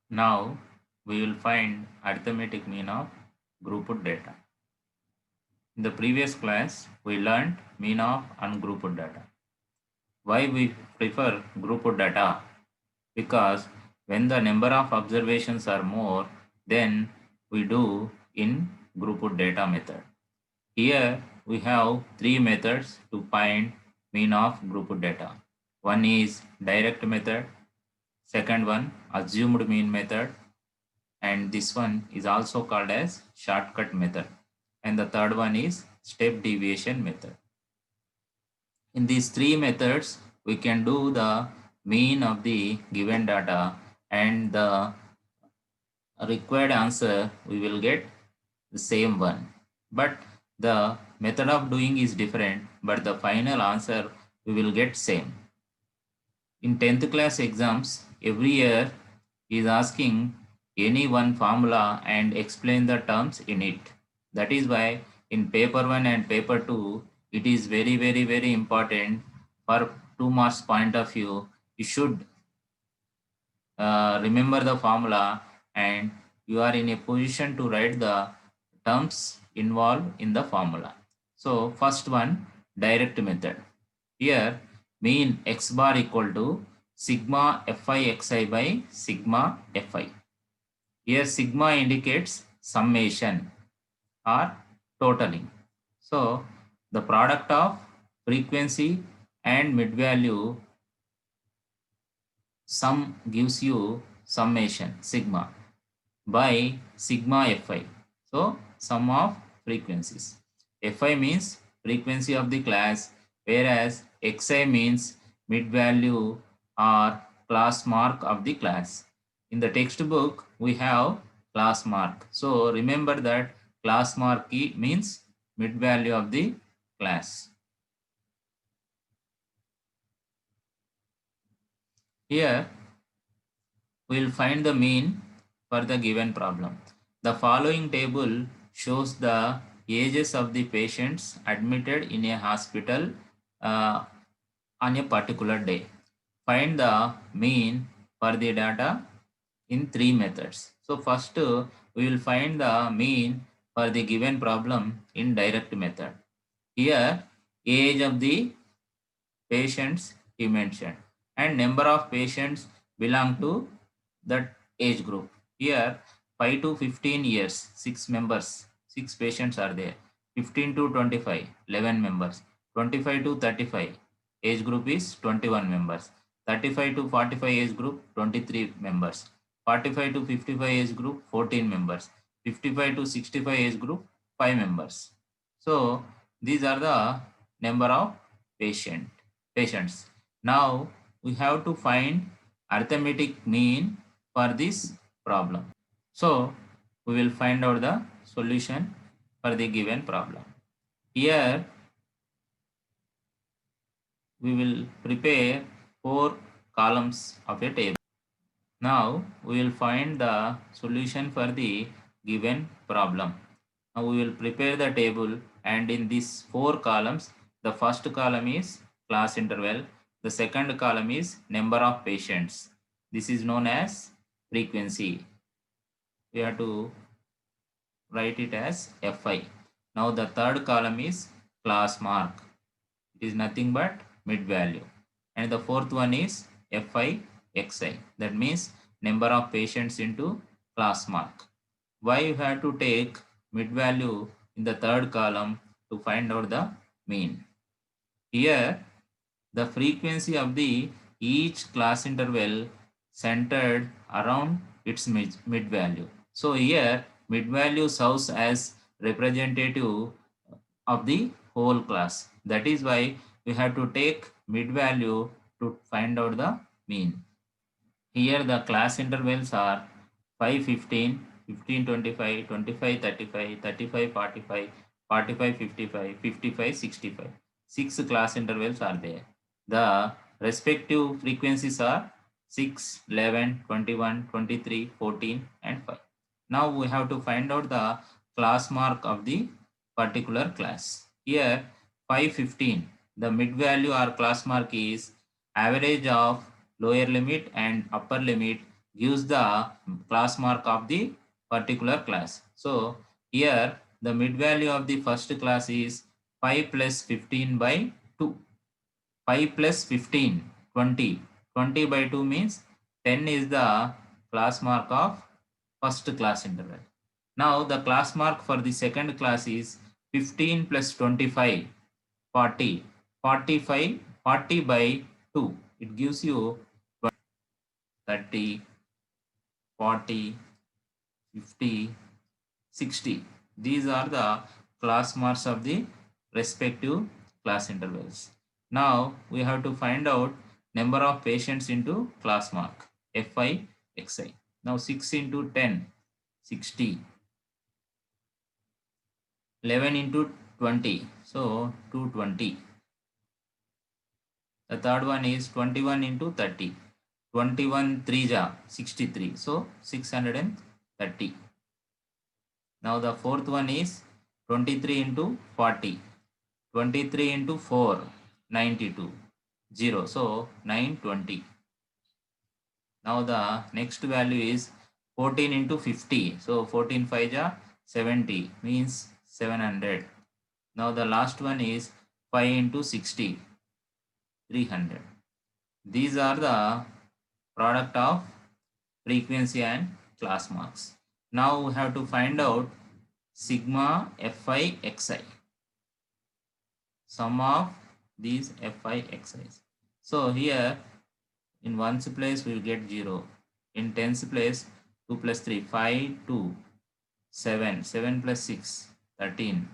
Now we will find arithmetic mean of grouped data. In the previous class, we learned mean of ungrouped data. Why we prefer grouped data? Because when the number of observations are more, then we do in grouped data method. Here we have three methods to find mean of grouped data. One is direct method, second one assumed mean method, and this one is also called as shortcut method, and the third one is step deviation method. In these three methods we can do the mean of the given data, and the required answer we will get the same one, but the method of doing is different, but the final answer we will get same. In 10th class exams, every year is asking any one formula and explain the terms in it. That is why in paper 1 and paper 2, it is very important for 2 marks point of view. You should remember the formula, and you are in a position to write the terms involved in the formula. So first one, direct method. Here mean x bar equal to sigma fi xi by sigma fi. Here sigma indicates summation or totaling. So the product of frequency and mid value sum gives you summation sigma by sigma fi. So sum of frequencies. Fi means frequency of the class, whereas xi means mid value or class mark of the class. In the textbook we have class mark. So remember that class mark key means mid value of the class. Here we will find the mean for the given problem. The following table shows the ages of the patients admitted in a hospital uh, on a particular day. Find the mean for the data in three methods. So first we will find the mean for the given problem in direct method. Here age of the patients he mentioned, and number of patients belong to that age group. Here 5 to 15 years, 6 members, 6 patients are there. 15 to 25, 11 members. 25 to 35, age group is 21 members. 35 to 45 age group, 23 members. 45 to 55 age group, 14 members. 55 to 65 age group, 5 members. So these are the number of patients. Now we have to find arithmetic mean for this problem. So we will find out the solution for the given problem. Here we will prepare 4 columns of a table. Now we will find the solution for the given problem. Now we will prepare the table, and in these 4 columns, the first column is class interval, the second column is number of patients. This is known as frequency. We have to write it as Fi. Now the third column is class mark. It is nothing but mid value. And the fourth one is Fi Xi. That means number of patients into class mark. Why you have to take mid value in the third column? To find out the mean. Here the frequency of the each class interval centered around its mid value. So here mid value serves as representative of the whole class. That is why we have to take mid value to find out the mean. Here the class intervals are 5 15, 15 25, 25 35, 35 45, 45 55, 55 65. 6 class intervals are there. The respective frequencies are 6, 11, 21, 23, 14 and 5. Now we have to find out the class mark of the particular class. Here 5 15, the mid value or class mark is average of lower limit and upper limit gives the class mark of the particular class. So here the mid value of the first class is 5 plus 15 by 2. 5 plus 15, 20. 20 by 2 means 10 is the class mark of first class interval. Now the class mark for the second class is 15 plus 25, 40. 45, 40 by 2. It gives you 30, 40, 50, 60. These are the class marks of the respective class intervals. Now we have to find out number of patients into class mark Fi, Xi. Now 6 into 10, 60. 11 into 20, so 220. The third one is 21 into 30. 21 3 ja 63, so 630. Now the fourth one is 23 into 40. 23 into 4, 92. 0, so 920. Now the next value is 14 into 50. So 14 5 ja 70 means 700. Now the last one is 5 into 60, 300. These are the product of frequency and class marks. Now we have to find out sigma Fi Xi. Sum of these Fi Xi's. So here in ones place we will get 0. In tens place 2 plus 3, 5, 2, 7, 7 plus 6, 13.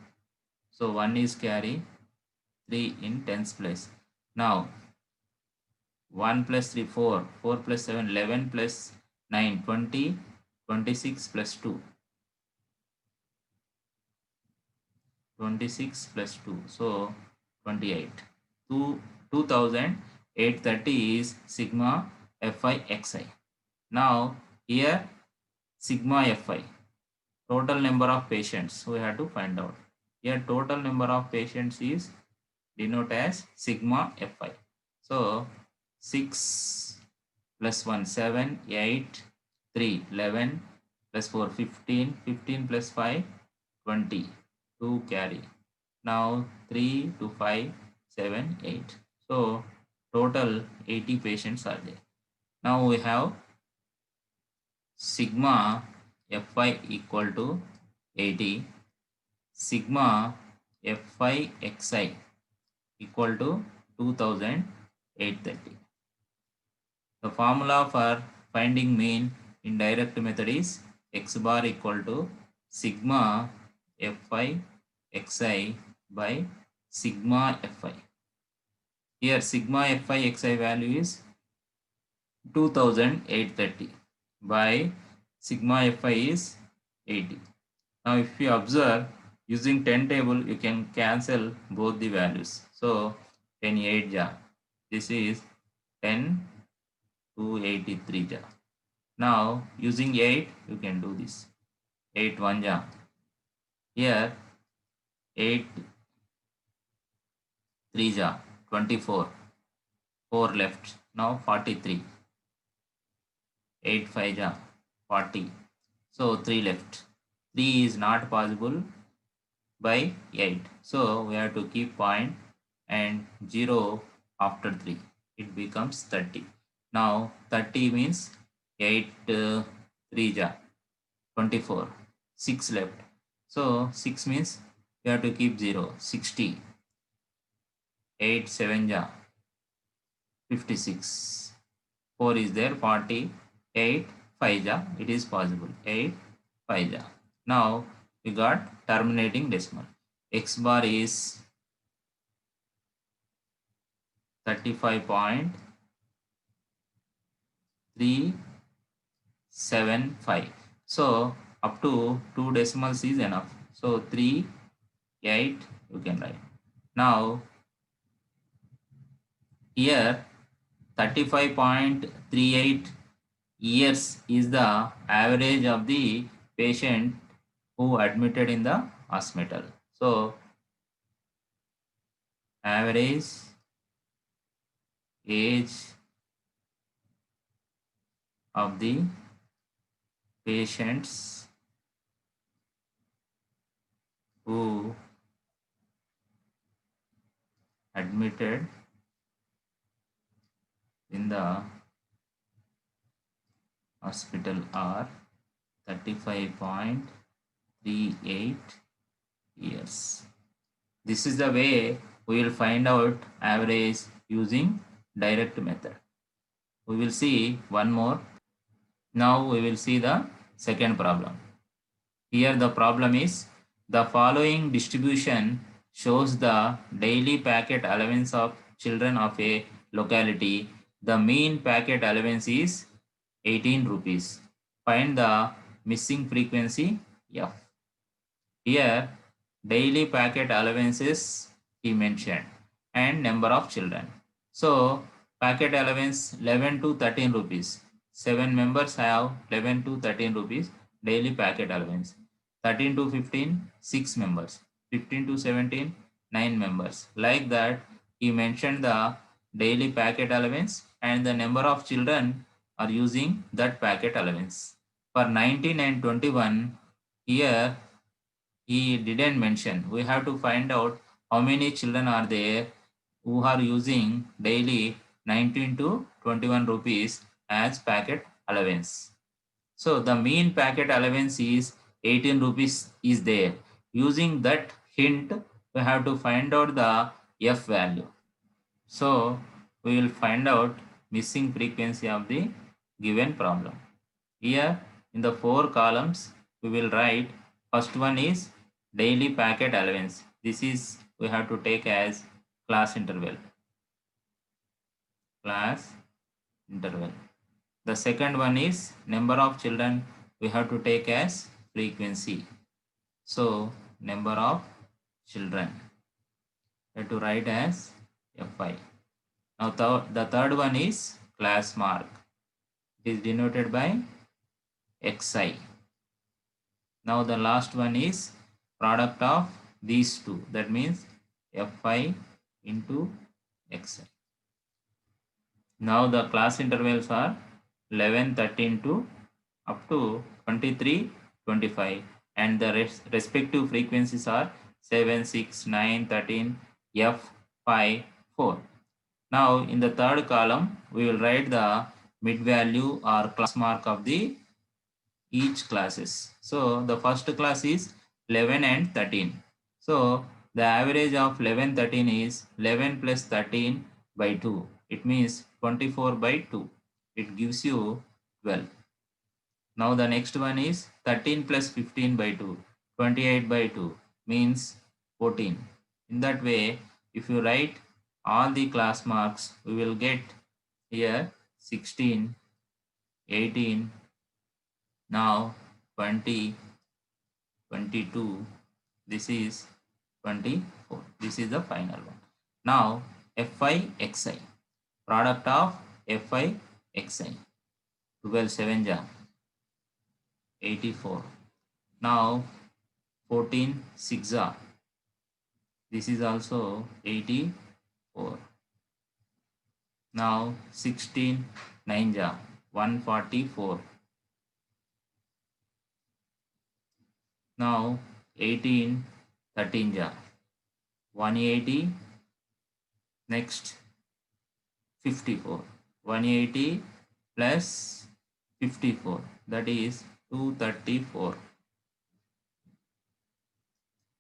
So 1 is carry, 3 in tens place. Now 1 plus 3, 4, 4 plus 7, 11 plus 9, 20, 26 plus 2. 26 plus 2, so 28. 2830 is sigma Fi Xi. Now here sigma Fi, total number of patients we have to find out. Here total number of patients is denoted as sigma Fi. So 6 plus 1 7, 8, 3 11 plus 4 15, 15 plus 5 20. 2 carry. Now 3 to 5, 7, 8. So total 80 patients are there. Now we have sigma Fi equal to 80, sigma Fi Xi equal to 2830. The formula for finding mean in direct method is x bar equal to sigma Fi Xi by sigma Fi. Here sigma Fi Xi value is 2830 by sigma Fi is 80. Now if you observe using 10 table you can cancel both the values. So 10 8 ja. This is 10 283 ja. Now using 8 you can do this. 8 1 ja. Here 8 3 ja 24. 4 left. Now 43. 8 5 ja 40. So 3 left. 3 is not possible by 8. So we have to keep point and 0 after 3. It becomes 30. Now 30 means 8 3 ja 24. 6 left. So 6 means we have to keep 0. 60. 8 7 ja 56. 4 is there. 40. 8 5 ja. It is possible. 8 5 ja. Now we got terminating decimal. X bar is 35.375. So up to 2 decimals is enough. So 3 8 you can write. Now here 35.38 years is the average of the patient who admitted in the hospital. So average age of the patients who admitted in the hospital are 35.38 years. This is the way we will find out average using direct method. We will see one more. Now we will see the second problem. Here the problem is the following distribution shows the daily packet allowance of children of a locality. The mean packet allowance is 18 rupees. Find the missing frequency F. Here daily packet allowances he mentioned and number of children. So packet allowance 11 to 13 rupees. 7 members have 11 to 13 rupees daily packet allowance. 13 to 15, 6 members. 15 to 17, 9 members. Like that, he mentioned the daily packet allowance and the number of children are using that packet allowance. For 19 and 21, here he didn't mention. We have to find out how many children are there who are using daily 19 to 21 rupees as packet allowance. So the mean packet allowance is 18 rupees is there. Using that hint, we have to find out the F value. So we will find out missing frequency of the given problem. Here in the 4 columns, we will write first one is daily packet allowance. This is we have to take as class interval. Class interval. The second one is number of children we have to take as frequency. So number of children we have to write as Fi. Now the third one is class mark. It is denoted by Xi. Now the last one is product of these two. That means Fi into Xi. Now the class intervals are 11, 13 to up to 23, 25 and the respective frequencies are 7, 6, 9, 13, F, 5, 4. Now in the third column, we will write the mid value or class mark of the each classes. So the first class is 11 and 13. So the average of 11, 13 is 11 plus 13 by 2. It means 24 by 2. It gives you 12. Now the next one is 13 plus 15 by 2. 28 by 2 means 14. In that way, if you write all the class marks, we will get here 16, 18, now 20, 22, this is 24. This is the final one. Now Fi Xi, product of Fi Xi, 12 7 ja 84. Now 14 6 ja, this is also 84. Now 16 9 ja 144. Now 18 13 ja 180. Next 54. 180 plus 54, that is 234.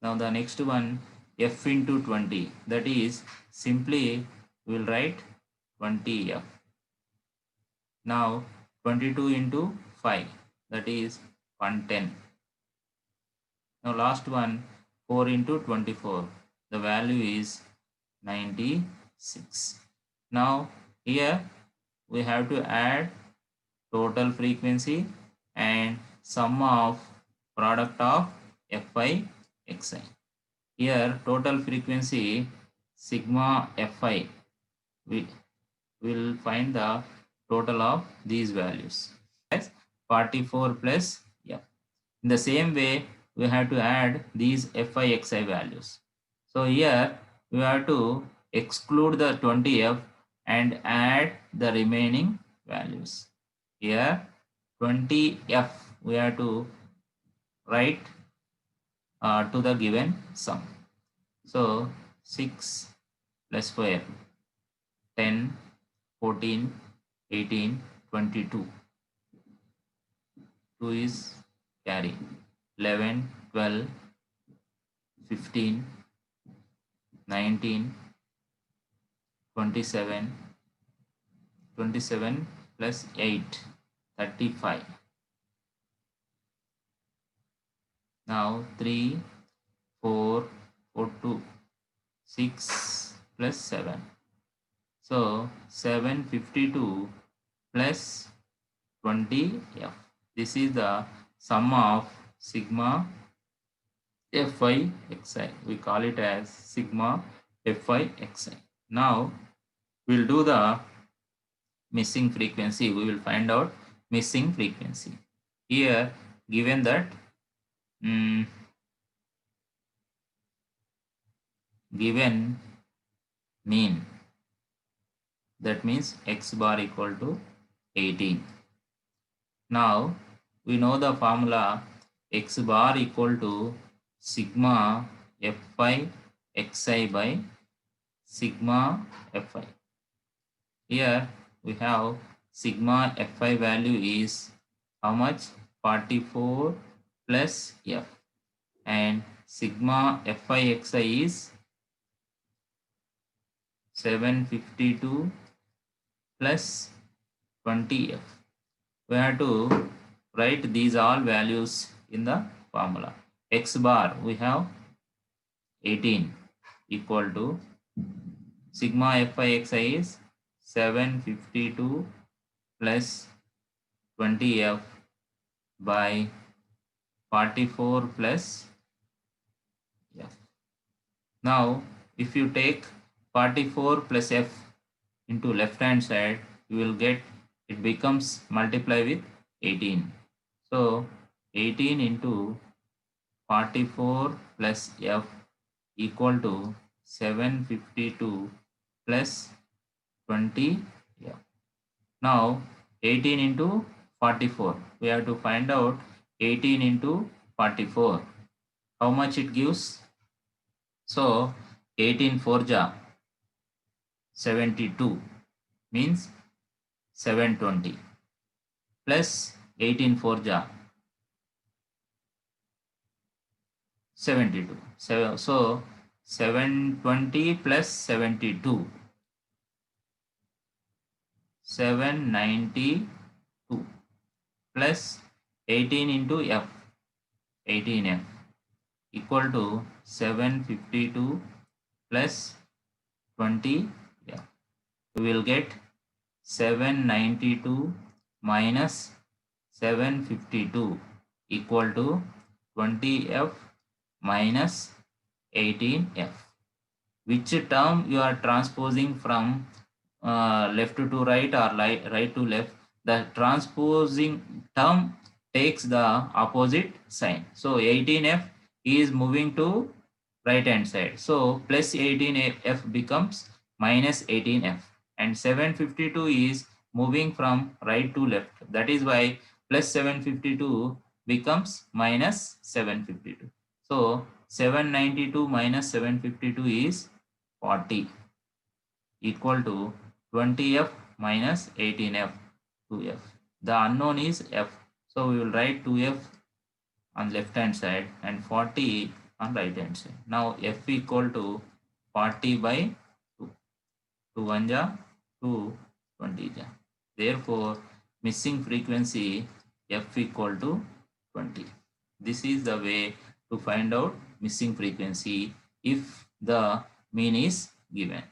Now the next one F into 20, that is simply we will write 20F. Now 22 into 5, that is 110. Now last one 4 into 24, the value is 96. Now here we have to add total frequency and sum of product of Fi Xi. Here total frequency sigma Fi, we will find the total of these values as 44 plus F. In the same way, we have to add these Fi Xi values. So here we have to exclude the 20F and add the remaining values. Here 20f we have to write to the given sum. So 6 plus square 10, 14, 18, 22. 2 is carry. 11, 12, 15, 19, 27, 27 plus 8, 35. Now 3, 4, 4, 2, 6 plus 7. So 752 plus 20f. This is the sum of sigma fi xi. We call it as sigma fi xi. Now we'll do the missing frequency. We will find out missing frequency. Here given that given mean, that means x bar equal to 18. Now we know the formula x bar equal to sigma fi xi by sigma fi. Here we have sigma fi value is how much? 44 plus f, and sigma fi xi is 752 plus 20f. We have to write these all values in the formula. X bar we have 18 equal to sigma fi xi is 752 plus 20f by 44 plus f. Now if you take 44 plus f into left hand side, you will get it becomes multiply with 18. So 18 into 44 plus f equal to 752 plus 20 f. Now 18 into 44. We have to find out 18 into 44. How much it gives? So 18 4 ja 72 means 720 plus 18 4 ja 72. So 720 plus 72, 792 plus 18 into f, 18f equal to 752 plus 20 f. We will get 792 minus 752 equal to 20f minus 18f. Which term you are transposing from left to right or right to left? The transposing term takes the opposite sign. So 18f is moving to right hand side. So plus 18f becomes minus 18f, and 752 is moving from right to left. That is why plus 752 becomes minus 752. So 792 minus 752 is 40 equal to 20f minus 18f, 2f. The unknown is f. So we will write 2f on left hand side and 40 on right hand side. Now f equal to 40 by 2. 2 1 ja 2, 20 ja. Therefore missing frequency f equal to 20. This is the way to find out missing frequency if the mean is given.